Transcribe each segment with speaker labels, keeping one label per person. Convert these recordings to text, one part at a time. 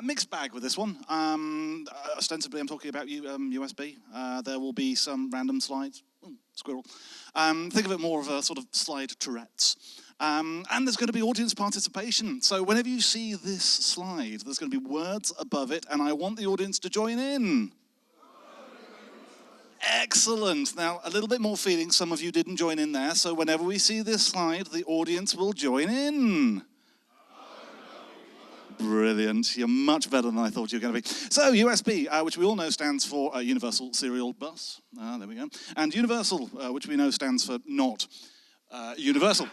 Speaker 1: Mixed bag with this one. Ostensibly, I'm talking about USB. There will be some random slides. Ooh, squirrel. Think of it more of a sort of slide Tourette's. And there's going to be audience participation. So whenever you see this slide, there's going to be words above it, and I want the audience to join in. Excellent. Now, a little bit more feeling. Some of you didn't join in there. So whenever we see this slide, the audience will join in. Brilliant. You're much better than I thought you were going to be. So USB, which we all know stands for Universal Serial Bus. There we go. And Universal, which we know stands for not universal.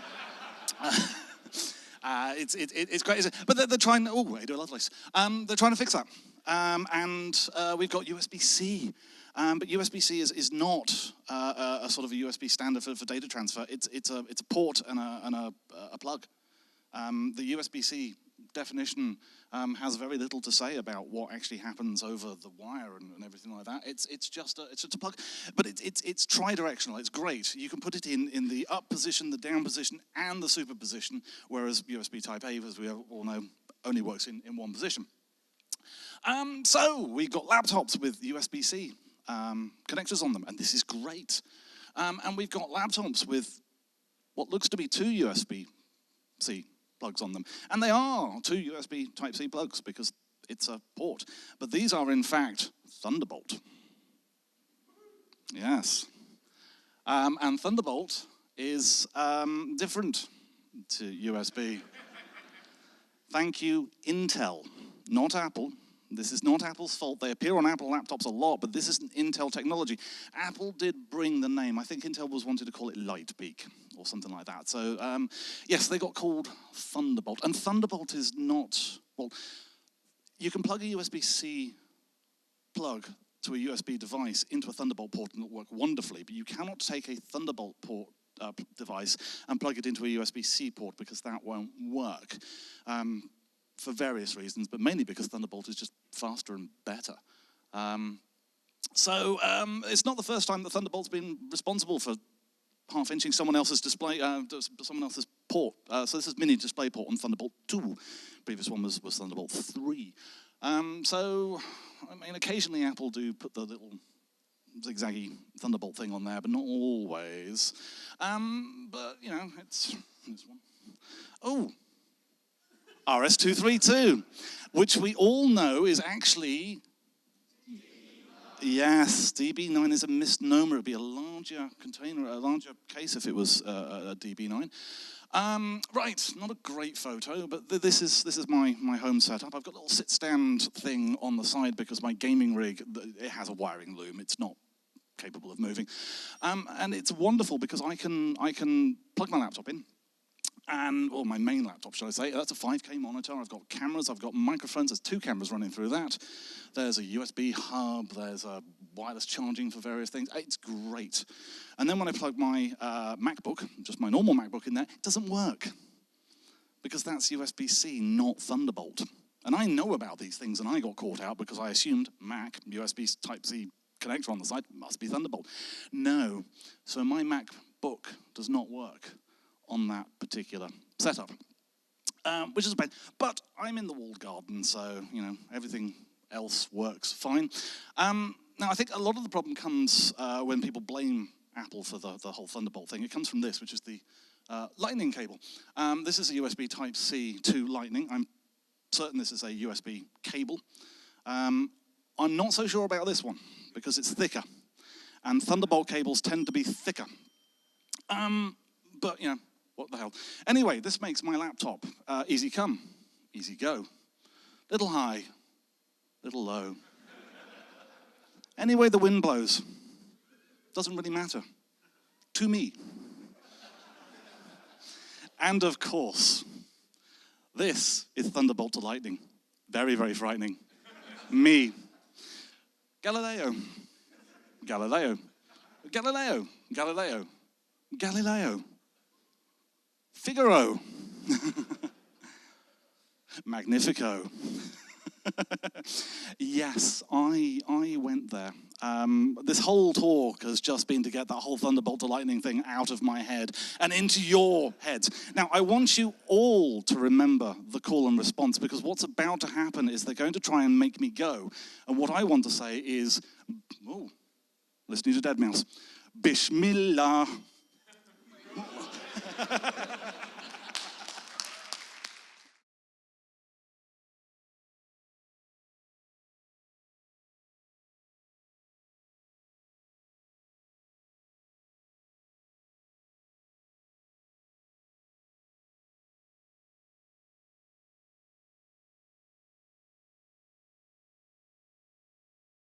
Speaker 1: It's great. But they're trying, oh, I do a Lovelace. They're trying to fix that. And we've got USB-C. But USB-C is not a sort of a USB standard for data transfer. It's a port and a plug. The USB-C definition has very little to say about what actually happens over the wire and everything like that. It's just a plug, but it's tri-directional. It's great. You can put it in the up position, the down position, and the super position. Whereas USB Type A, as we all know, only works in one position. So we've got laptops with USB-C connectors on them, and this is great. And we've got laptops with what looks to be two USB-C plugs on them. And they are two USB Type-C plugs because it's a port. But these are, in fact, Thunderbolt. Yes. And Thunderbolt is different to USB. Thank you, Intel, not Apple. This is not Apple's fault. They appear on Apple laptops a lot, but this isn't Intel technology. Apple did bring the name. I think Intel was wanted to call it Lightbeak or something like that. So, yes, they got called Thunderbolt. And Thunderbolt is not, well, you can plug a USB-C plug to a USB device into a Thunderbolt port and it'll work wonderfully, but you cannot take a Thunderbolt port device and plug it into a USB-C port because that won't work. For various reasons, but mainly because Thunderbolt is just faster and better. So it's not the first time that Thunderbolt's been responsible for half-inching someone else's display, someone else's port. So this is mini display port on Thunderbolt 2. Previous one was Thunderbolt 3. So, I mean, occasionally Apple do put the little zigzaggy Thunderbolt thing on there, but not always. But, you know, it's this one. Oh. RS-232, which we all know is actually, yes, DB9 is a misnomer. It'd be a larger container, a larger case if it was a DB9. Right, not a great photo, but this is my home setup. I've got a little sit-stand thing on the side because my gaming rig, it has a wiring loom. It's not capable of moving. And it's wonderful because I can plug my laptop in. And, well, my main laptop, should I say. That's a 5K monitor. I've got cameras, I've got microphones. There's 2 cameras running through that. There's a USB hub. There's a wireless charging for various things. It's great. And then when I plug my MacBook, just my normal MacBook in there, it doesn't work. Because that's USB-C, not Thunderbolt. And I know about these things, and I got caught out because I assumed Mac, USB Type-C connector on the side, must be Thunderbolt. No. So my MacBook does not work on that particular setup, which is a pain. But I'm in the walled garden, so, you know, everything else works fine. Now, I think a lot of the problem comes when people blame Apple for the whole Thunderbolt thing. It comes from this, which is the Lightning cable. This is a USB Type-C to Lightning. I'm certain this is a USB cable. I'm not so sure about this one, because it's thicker. And Thunderbolt cables tend to be thicker. But, you know, what the hell. Anyway, this makes my laptop easy come, easy go. Little high, little low. Any way the wind blows, doesn't really matter. To me. And of course, this is Thunderbolt to Lightning. Very, very frightening. Me. Galileo. Galileo. Galileo. Galileo. Galileo. Figaro. Magnifico. Yes, I went there. This whole talk has just been to get that whole Thunderbolt to Lightning thing out of my head and into your heads. Now, I want you all to remember the call and response, because what's about to happen is they're going to try and make me go. And what I want to say is, oh, listening to Dead Mouse, Bismillah.